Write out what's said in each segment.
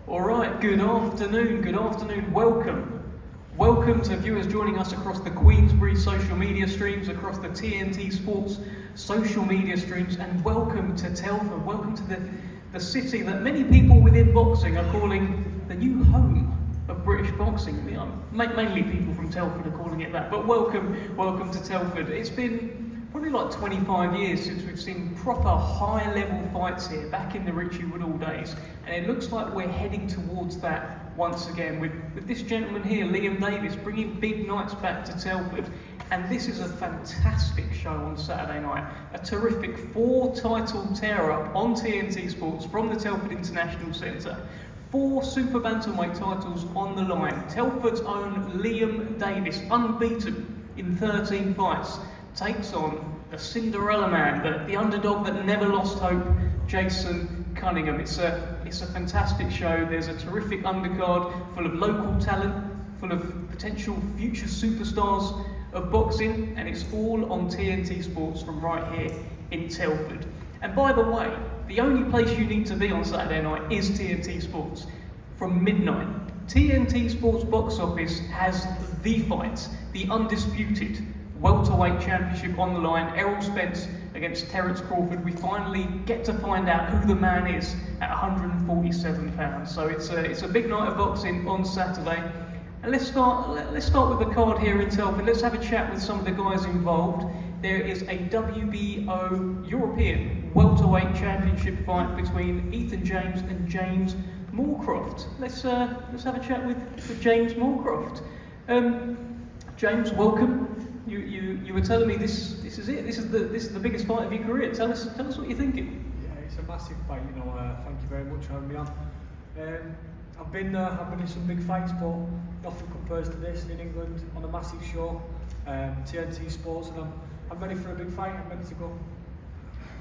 All right, good afternoon, welcome to viewers joining us across the Queensbury social media streams, across the TNT Sports social media streams, and welcome to Telford, welcome to the city that many people within boxing are calling the new home of British boxing. Mainly people from Telford are calling it that, but welcome to Telford. It's been probably like 25 years since we've seen proper high-level fights here, back in the Richie Woodall days, and it looks like we're heading towards that once again with this gentleman here, Liam Davies, bringing big nights back to Telford. And this is a fantastic show on Saturday night, a terrific 4-title tear-up on TNT Sports from the Telford International Centre. 4 super bantamweight titles on the line. Telford's own Liam Davies, unbeaten in 13 fights, takes on the Cinderella man, the underdog that never lost hope, Jason Cunningham. It's a fantastic show. There's a terrific undercard full of local talent, full of potential future superstars of boxing, and it's all on TNT Sports from right here in Telford. And by the way, the only place you need to be on Saturday night is TNT Sports from midnight. TNT Sports box office has the fight, the undisputed welterweight championship on the line. Errol Spence against Terence Crawford. We finally get to find out who the man is at 147 pounds. So it's a big night of boxing on Saturday. And let's start with the card here in Telford. Let's have a chat with some of the guys involved. There is a WBO European welterweight championship fight between Ethan James and James Moorcroft. Let's have a chat with James Moorcroft. James, welcome. You were telling me this is it. This is the biggest fight of your career. Tell us what you're thinking. Yeah, it's a massive fight. Thank you very much for having me on. I've been in some big fights, but nothing compares to this in England on a massive show. TNT Sports, and I'm ready for a big fight. I'm ready to go.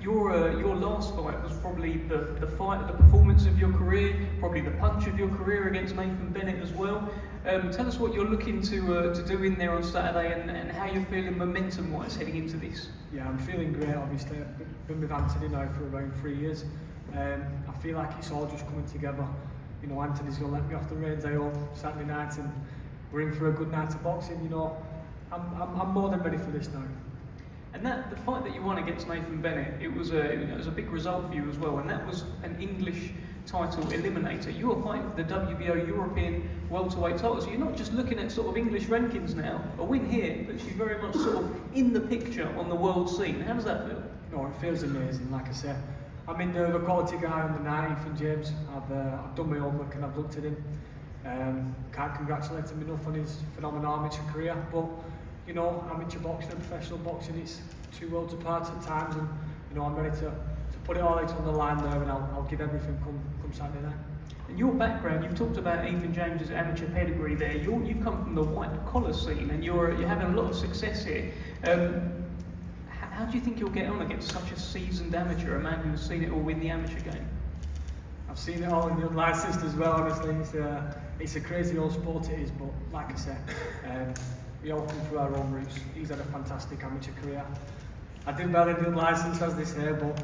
Your last fight was probably the performance of your career, probably the punch of your career against Nathan Bennett as well. Tell us what you're looking to do in there on Saturday, and how you're feeling momentum-wise heading into this. Yeah, I'm feeling great. Obviously, I've been with Anthony now for around 3 years. I feel like it's all just coming together. Anthony's going to let me off the reins. I hope Saturday night, and we're in for a good night of boxing. I'm more than ready for this now. And the fight that you won against Nathan Bennett, it was a big result for you as well, and that was an English title eliminator. You are fighting for the WBO European welterweight title, so you're not just looking at sort of English rankings now. A win here puts you very much sort of in the picture on the world scene. How does that feel? No, it feels amazing. Like I said, I'm in the quality guy on the night, Ethan James. I've done my homework and I've looked at him. Can't congratulate him enough on his phenomenal amateur career, but amateur boxing and professional boxing, it's 2 worlds apart at times, and I'm ready to put it all out on the line there, and I'll give everything come Saturday night. And your background, you've talked about Ethan James's amateur pedigree there. You've come from the white collar scene, and you're having a lot of success here. How do you think you'll get on against such a seasoned amateur, a man who's seen it all in the amateur game? I've seen it all in the unlicensed as well. Honestly, it's a crazy old sport it is, but like I said, we all come through our own routes. He's had a fantastic amateur career. I did well in the unlicensed, as they say, but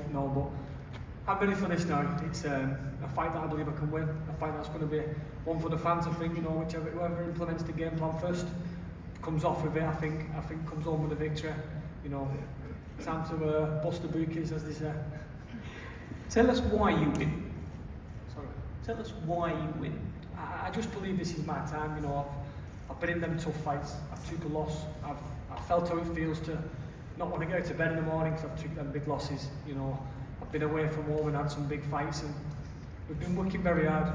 I'm ready for this now. It's a fight that I believe I can win, a fight that's going to be one for the fans. I think whoever implements the game plan first comes off with it. I think comes home with a victory. Time to bust the bookies, as they say. Tell us why you win. Sorry. Tell us why you win. I just believe this is my time. I've been in them tough fights. I've took a loss. I've felt how it feels to not want to go to bed in the morning because I've took them big losses. I've been away from home and had some big fights, and we've been working very hard.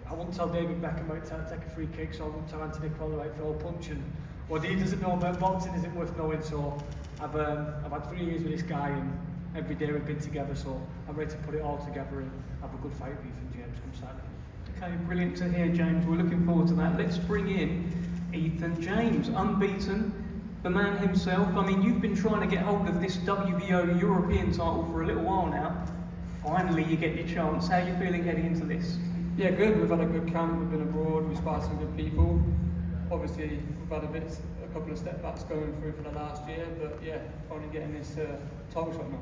I won't tell David Beckham about to take a free kick, so I won't tell Anthony Collar about throw a punch, and what he doesn't know about boxing isn't worth knowing. So I've had 3 years with this guy, and every day we've been together. So I'm ready to put it all together and have a good fight with Ethan James come Saturday. Okay, brilliant to hear, James. We're looking forward to that. Let's bring in Ethan James, unbeaten, the man himself. I mean, you've been trying to get hold of this WBO European title for a little while now. Finally, you get your chance. How are you feeling heading into this? Yeah, good. We've had a good camp. We've been abroad. We've sparred some good people. Obviously, we've had a couple of step backs going through for the last year, but yeah, finally getting this title shot now.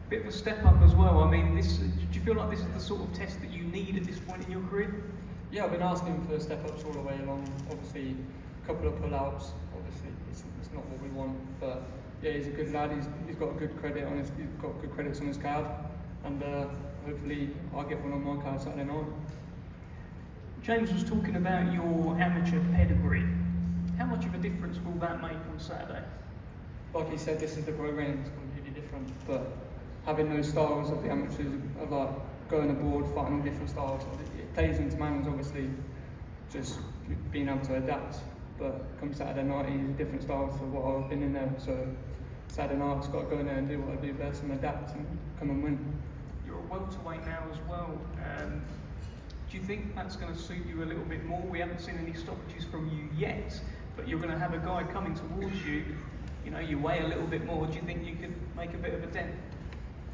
Bit of a step up as well. I mean, do you feel like this is the sort of test that you need at this point in your career? Yeah, I've been asking for step-ups all the way along. Obviously, a couple of pull-outs. Obviously, it's not what we want, but yeah, he's a good lad. He's got a good credit on his. He's got good credits on his card, and hopefully, I'll get one on my card Saturday night. James was talking about your amateur pedigree. How much of a difference will that make on Saturday? Like he said, this is the program. It's completely different, but having those styles of the amateurs of like going abroad, fighting all different styles, it plays into my hands. Obviously, just being able to adapt. But come Saturday night, he's a different style to what I've been in there. So Saturday night, I've just got to go in there and do what I do best and adapt and come and win. You're a welterweight now as well. Do you think that's going to suit you a little bit more? We haven't seen any stoppages from you yet, but you're going to have a guy coming towards you. You know, you weigh a little bit more. Do you think you could make a bit of a dent?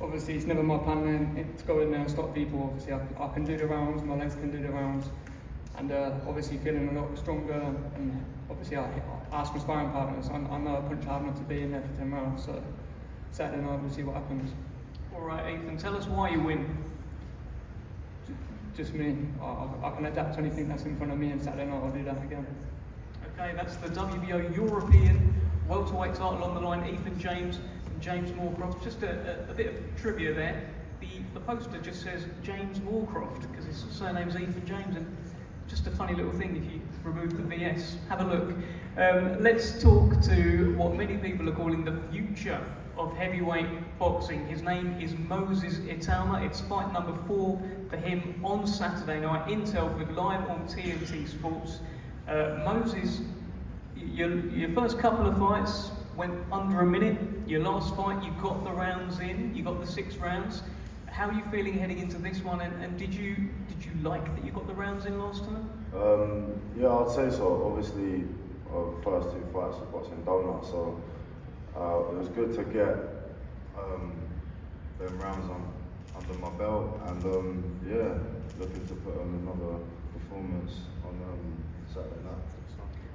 Obviously, it's never my plan to go in there and stop people. Obviously, I can do the rounds, my legs can do the rounds, and obviously feeling a lot stronger. And obviously, I ask my sparring partners. I know I punch hard enough to be in there for 10 rounds. So Saturday night, we'll see what happens. All right, Ethan, tell us why you win. Just me. I can adapt to anything that's in front of me, and Saturday night I'll do that again. Okay, that's the WBO European welterweight title on the line. Ethan James and James Moorcroft. Just a bit of trivia there. The poster just says James Moorcroft because his surname's Ethan James, and just a funny little thing if you remove the VS. Have a look. Let's talk to what many people are calling the future of heavyweight boxing. His name is Moses Itama. It's fight number 4 for him on Saturday night in Telford, live on TNT Sports. Moses, your first couple of fights went under a minute. Your last fight, you got the rounds in. You got the 6 rounds. How are you feeling heading into this one? And did you like that you got the rounds in last time? Yeah, I'd say so. Obviously, first 2 fights were boxing donuts, so it was good to get them rounds under my belt, and yeah, looking to put on another performance on Saturday night.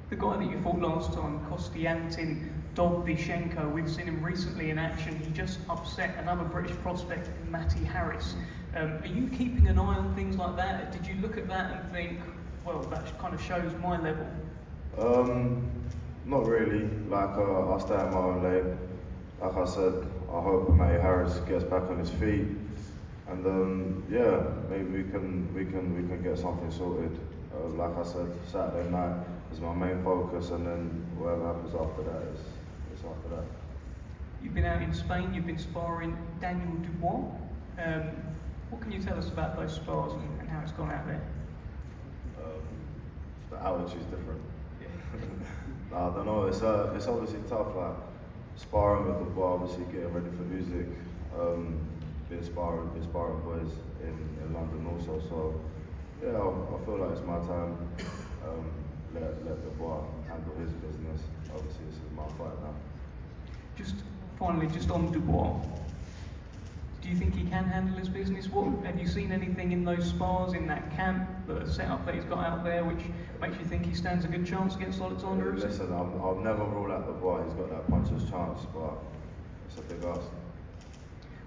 The guy that you fought last time, Kostiantin Dovbishenko, we've seen him recently in action. He just upset another British prospect, Matty Harris. Are you keeping an eye on things like that? Did you look at that and think, well, that kind of shows my level? Not really. Like I stay in my own lane. Like I said, I hope Matty Harris gets back on his feet, and yeah, maybe we can get something sorted. Like I said, Saturday night is my main focus, and then whatever happens after that is after that. You've been out in Spain. You've been sparring Daniel Dubois. What can you tell us about those spars and how it's gone out there? The altitude's different. I don't know, it's obviously tough, like sparring with the bar, obviously getting ready for music, been sparring boys in London also, so yeah, I feel like it's my time, let the bar handle his business. Obviously this is my fight now. Just finally, just on Dubois, do you think he can handle his business? What have you seen anything in those spars, in that camp, the setup that he's got out there, which makes you think he stands a good chance against Alexander? Listen, I'll never rule out the boy. He's got that puncher's chance, but it's a big ask.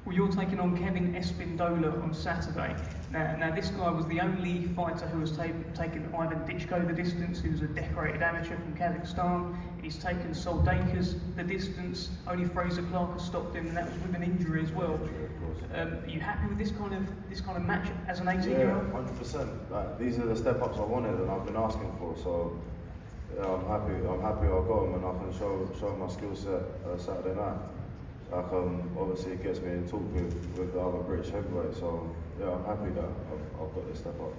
Well, you're taking on Kevin Espindola on Saturday. Now this guy was the only fighter who has taken Ivan Dichko the distance, who's a decorated amateur from Kazakhstan. He's taken Soldakas the distance. Only Fraser Clark has stopped him, and that was with an injury as well. Are you happy with this kind of match as an 18-year-old? Yeah, 100%. Like, these are the step-ups I wanted and I've been asking for. So yeah, I'm happy I got them, and I can show my skill set Saturday night. Like, obviously it gets me in talk with the other British heavyweights, so yeah, I'm happy that I've got this step up.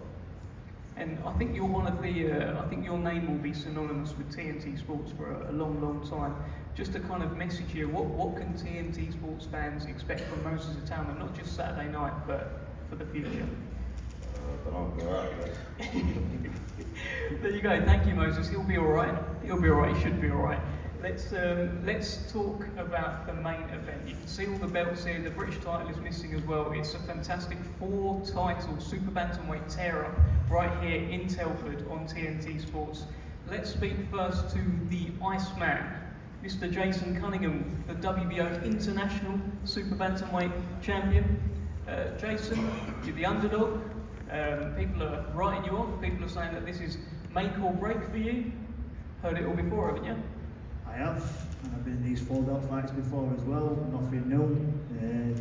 And I think you're one of the, I think your name will be synonymous with TNT Sports for a long, long time. Just a kind of message here, what can TNT Sports fans expect from Moses Itama, not just Saturday night, but for the future? But I'll go out there. There you go, thank you Moses, he'll be alright, he should be alright. Let's talk about the main event. You can see all the belts here, the British title is missing as well. It's a fantastic 4-title Super Bantamweight tear-up right here in Telford on TNT Sports. Let's speak first to the Iceman, Mr. Jason Cunningham, the WBO International Super Bantamweight Champion. Jason, you're the underdog. People are writing you off. People are saying that this is make or break for you. Heard it all before, haven't you? I have, and I've been in these 4 belt fights before as well. Nothing new.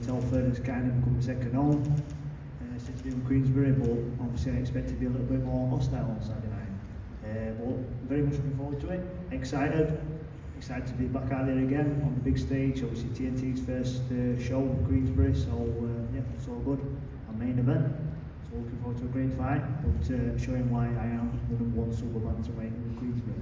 Telford has kind of become second home since doing Queensbury, but obviously I expect to be a little bit more hostile on Saturday night. But very much looking forward to it. Excited to be back out there again on the big stage. Obviously TNT's first show in Queensbury, so yeah, it's all good. Our main event, so looking forward to a great fight, but showing why I am the #1 super bantamweight in Queensbury.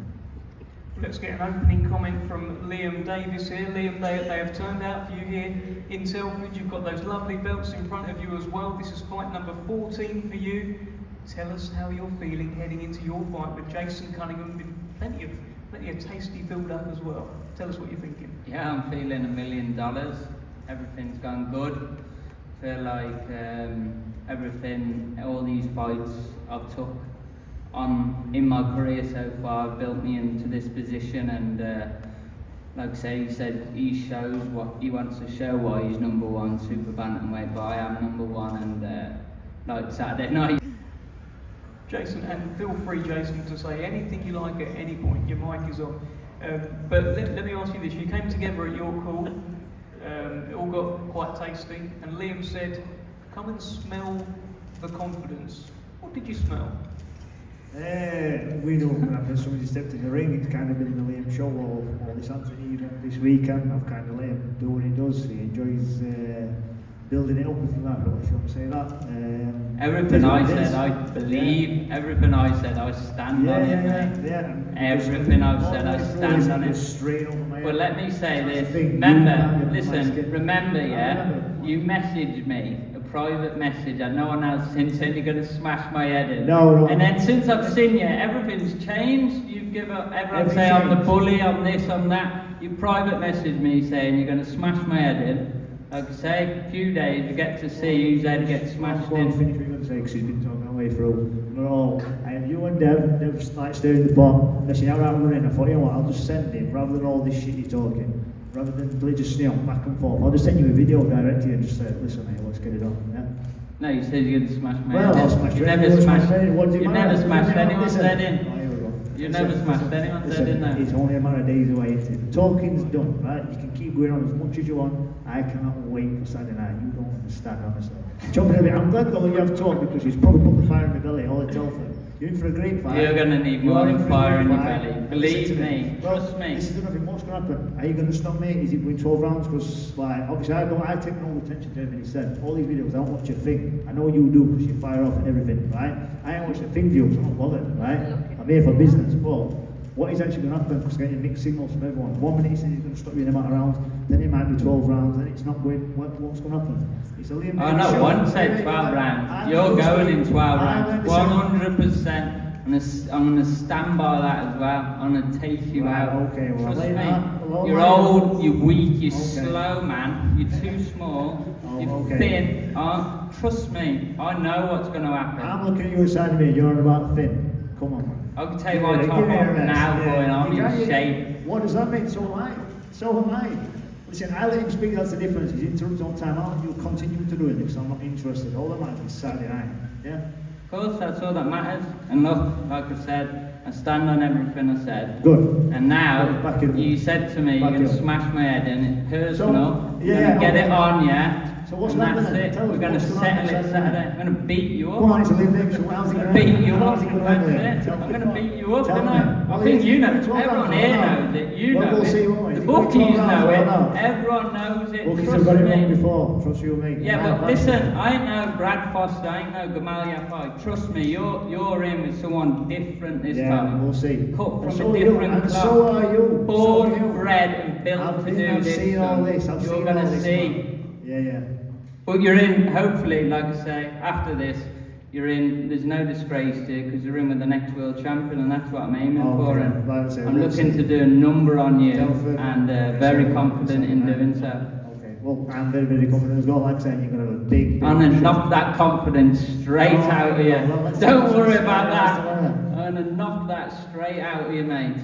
Let's get an opening comment from Liam Davies here. Liam, they have turned out for you here in Telford. You've got those lovely belts in front of you as well. This is fight number 14 for you. Tell us how you're feeling heading into your fight with Jason Cunningham. Been plenty of tasty build-up as well. Tell us what you're thinking. Yeah, I'm feeling $1 million. Everything's gone good. Feel like everything, all these fights I've took on in my career so far have built me into this position, and like I say, he said he shows what he wants to show, why he's #1 super bantamweight, but I am #1, and like Saturday night. Jason, and feel free, Jason, to say anything you like at any point. Your mic is on. But let me ask you this. You came together at your call. It all got quite tasty. And Liam said, come and smell the confidence. What did you smell? We know when somebody stepped in the ring, it's kind of been the Liam show all this event this weekend. I've kind of let him do what he does. He enjoys building it up, if you want to say that. Everything I said, I believe. Yeah. Everything I said, I stand on it. Yeah. Everything I've said, I stand on it. Straight over my head. But let me say this. Remember, you messaged me a private message, and no one else since said you're going to smash my head in. No. And then since I've seen you, everything's changed. You've given up. Everyone say I'm the bully, I'm this, I'm that. You private messaged me saying you're going to smash my head in. Like I say, a few days you get to see whose head gets smashed in. Finish what you're going to say, because he's been talking all the way through. We're all, you and Dev's like stirring the pot. They say, how I'm running. I thought, you know what, I'll just send him, rather than all this shit you're talking. Rather than just back and forth. I'll just send you a video direct to you and just say, listen mate, let's get it on. Yeah? No, you said you're going to smash my head in. Well, I'll smash you your never smashed anyone's head in. You never smashed anyone's head in there. It's only a matter of days away. Talking's done, right? You can keep going on as much as you want. I cannot wait for Saturday night. You don't understand, honestly. Jumping a bit. I'm glad though you have talked, because he's probably put the fire in my belly, all the Telford. You're in for a great fight. You're going to need more than fire in your belly. Believe me. Trust me. This is nothing. What's going to happen? Are you going to stop me? Is it going 12 rounds? Because, like, obviously, I take no attention to everything he said. All these videos, I don't watch a thing. I know you do, because you fire off and everything, right? I ain't watching a thing views. I'm not bothered, right? I'm here for business, but what is actually going to happen? Because getting mixed signals from everyone. 1 minute he says he's going to stop you in a matter of rounds, then it might be 12 rounds, then it's not going. What's going to happen? It's a Liam. Oh no, one said 12 rounds. You're going in 12 rounds. 100%. I'm going to stand by that as well. I'm going to take you out. Okay, well, trust me. You're old, you're weak, you're slow, man. You're too small. You're thin. Trust me. I know what's going to happen. I'm looking at you beside me. You're on about thin. Come on. I can tell you my top off now, boy, and I'm in shape. What does that mean? So am I. So am I. Listen, I let him speak, that's the difference. He's interrupted on time out, you'll continue to do it because I'm not interested. All that matters is Saturday night. Yeah? Of course, that's all that matters. And look, like I said, I stand on everything I said. Good. And now, you said to me, you're going to smash my head in, it's personal. You're going to get it on, yeah? So what's and that's it. We're going to settle it Saturday. I'm going to beat you up. Go on, it's a living. So how's it going to beat you up. That's it. I'm going to beat you up, don't I? I think you know. Everyone here knows it. You know it. The bookies know it. Everyone knows it. Bookies have got it wrong before. Trust you and me. Yeah, but listen, I ain't no Brad Foster. I ain't no Gamal Yafai. Trust me, you're in with someone different this time. Yeah, we'll see. Cut from a different cloth. So are you. Born, bred and built to do I've this. Seen all this. I've you're seen going all to this. see. Yeah. But you're in, hopefully, like I say, after this, you're in, there's no disgrace to you because you're in with the next world champion, and that's what I'm aiming for. And I'm looking to do a number on you, Telford, and very confident in doing so. Okay, well, I'm very, very confident as well. Like I said, you're going to have a big I'm going to knock that confidence straight out of you. Well, don't worry about that. I'm going to knock that straight out of you, mate.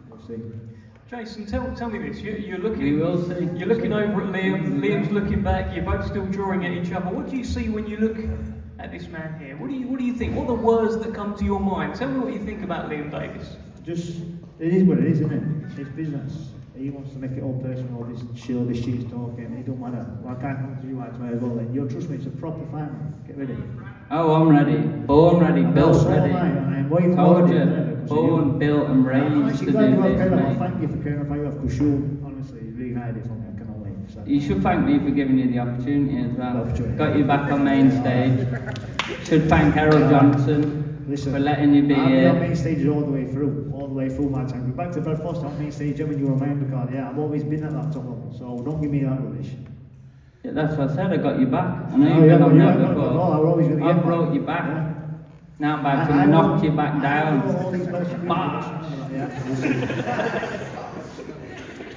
We'll see. Jason, tell me this. You're looking. We will see. You're looking over at Liam. Liam's looking back. You're both still drawing at each other. What do you see when you look at this man here? What do you think? What are the words that come to your mind? Tell me what you think about Liam Davies. Just, it is what it is, isn't it? It's business. He wants to make it all personal, this chill, this shit talking, it don't matter. Well, I can't come to you out to my goal, and you'll trust me, it's a proper family. Get ready. Oh, I'm ready. Born ready, built So ready. I am waiting Told for you. Born, built and I'm raised actually to glad you do have this, Karen. I mate. thank you for caring about you, because you, honestly, reignited it for me. I cannot wait. So. You should thank me for giving you the opportunity as well. Opportunity. Got you back on main stage. Should thank Harold Johnson Listen, for letting you be I've been on here. main stage all the way through my time. Back to Belfast on main stage when you were a member card. Yeah, I've always been at that top level, so don't give me that rubbish. Yeah, that's what I said, I got you back. I know Oh, you've yeah, been but on you that haven't got before. the ball, I always gonna I get brought back. you back. Yeah. Now I'm about to I knock know- you back I know down. all these Belgian people. Bah. Yeah, we'll see.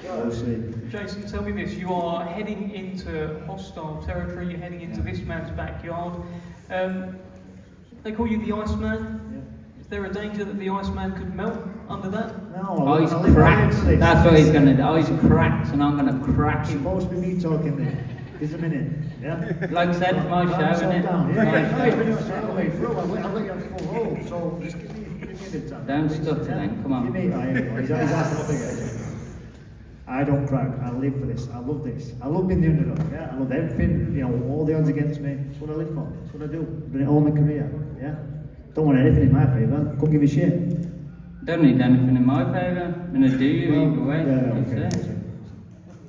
We'll see. Jason, tell me this. You are heading into hostile territory. You're heading into this man's backyard. They call you the Iceman. Yeah. Is there a danger that the Iceman could melt under that? No, Ice I live cracks. for this. That's what he's gonna do. Ice cracks, and I'm gonna crack It's him. supposed to be me talking there. Just a minute. Yeah? Like I said, it's my show, Calm innit? down. It's Yeah, my yeah, show. yeah. Pretty much all the way through. I'll let you have full roll. So just give me a bit of time. Don't stutter then, come on. Give me, he's asking up again. I don't crack. I live for this. I love this. I love being the underdog. Yeah, I love everything. You know, all the odds against me. That's what I live for. That's what I do. I've done it all my career. Yeah. Don't want anything in my favour. Couldn't give a shit. Don't need anything in my favour. I'm gonna do you either way. Yeah, That's okay. it.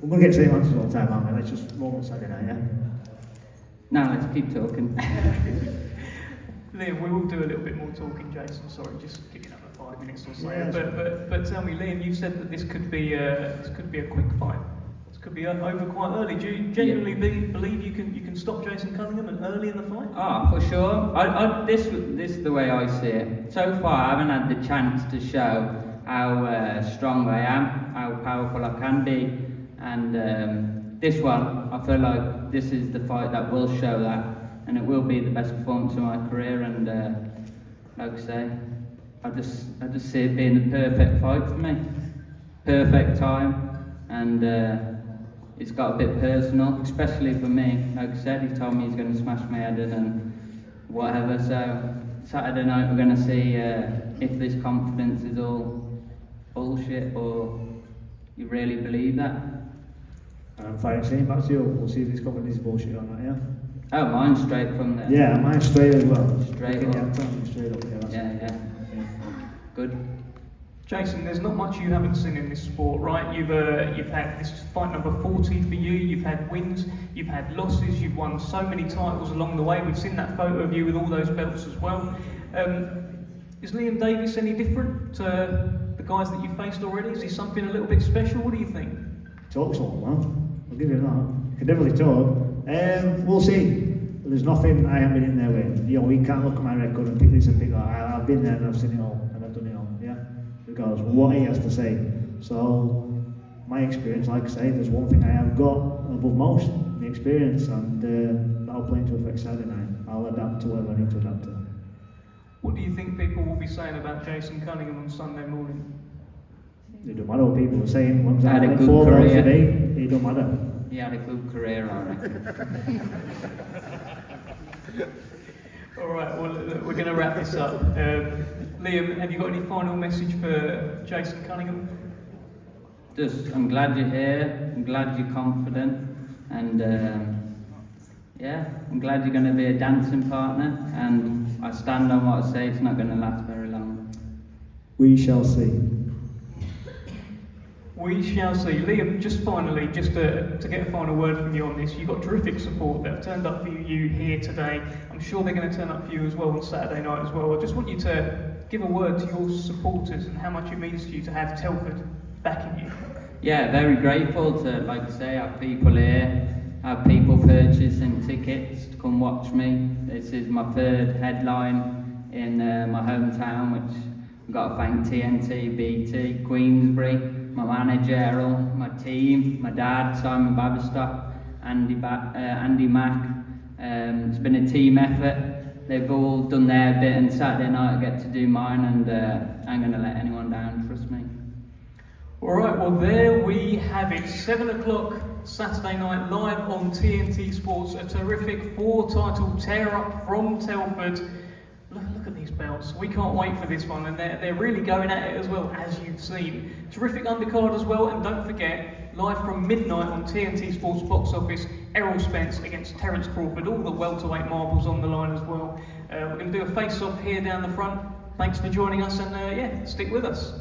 We're gonna get the same answers all the time, aren't we? Let's just roll on Saturday night. Yeah. Now let's keep talking. Liam, we will do a little bit more talking, Jason. Sorry, just give you another 5 minutes or so. Yeah, but tell me, Liam, you said that this could be a quick fight. This could be over quite early. Do you genuinely believe you can stop Jason Cunningham and early in the fight? Ah, for sure. This is the way I see it. So far, I haven't had the chance to show how strong I am, how powerful I can be, and this one, I feel like this is the fight that will show that, and it will be the best performance of my career. And like I say, I just see it being the perfect fight for me, perfect time, and it's got a bit personal, especially for me. Like I said, he told me he's going to smash my head in and whatever. So Saturday night we're going to see if this confidence is all bullshit or you really believe that. And I'm fighting same back to you. We'll see if this confidence is bullshit or not. Yeah. Oh, mine's straight from there. Yeah, mine's straight as well. Straight Okay, up. yeah, I'm telling you straight up. Yeah. That's Yeah. Good. Jason, there's not much you haven't seen in this sport, right? You've had this is fight number 40 for you. You've had wins, you've had losses, you've won so many titles along the way. We've seen that photo of you with all those belts as well. Is Liam Davies any different to the guys that you've faced already? Is he something a little bit special? What do you think? Talks all well. I'll give you that. Can definitely talk. We'll see. There's nothing I haven't been in there with. You know, we can't look at my record and pick this and pick that. I've been there and I've seen it all and I've done it all. Yeah. Regardless of what he has to say. So my experience, like I say, there's one thing I have got above most, the experience, and that'll play into effect Saturday night. I'll adapt to whatever I need to adapt to. What do you think people will be saying about Jason Cunningham on Sunday morning? It don't matter what people are saying. Once Had I a went good 4 belts career. today, it don't matter. He had a good career, I reckon. All right, well, look, we're going to wrap this up. Liam, have you got any final message for Jason Cunningham? I'm glad you're here. I'm glad you're confident, and I'm glad you're going to be a dancing partner. And I stand on what I say. It's not going to last very long. We shall see. We shall see. Liam, just finally, just to get a final word from you on this, you've got terrific support that have turned up for you here today. I'm sure they're going to turn up for you as well on Saturday night as well. I just want you to give a word to your supporters and how much it means to you to have Telford backing you. Yeah, very grateful to, like I say, have people here, have people purchasing tickets to come watch me. This is my third headline in my hometown, which I've got to thank TNT, BT, Queensbury, my manager Errol, my team, my dad Simon Babistock, Andy Mack. It's been a team effort. They've all done their bit, and Saturday night I get to do mine, and I ain't going to let anyone down, trust me. All right, well there we have it. 7 o'clock Saturday night live on TNT Sports. A terrific 4-title tear-up from Telford. Look at these belts. We can't wait for this one, and they're really going at it as well, as you've seen. Terrific undercard as well, and don't forget, live from midnight on TNT Sports box office, Errol Spence against Terence Crawford. All the welterweight marbles on the line as well. We're going to do a face-off here down the front. Thanks for joining us, and yeah, stick with us.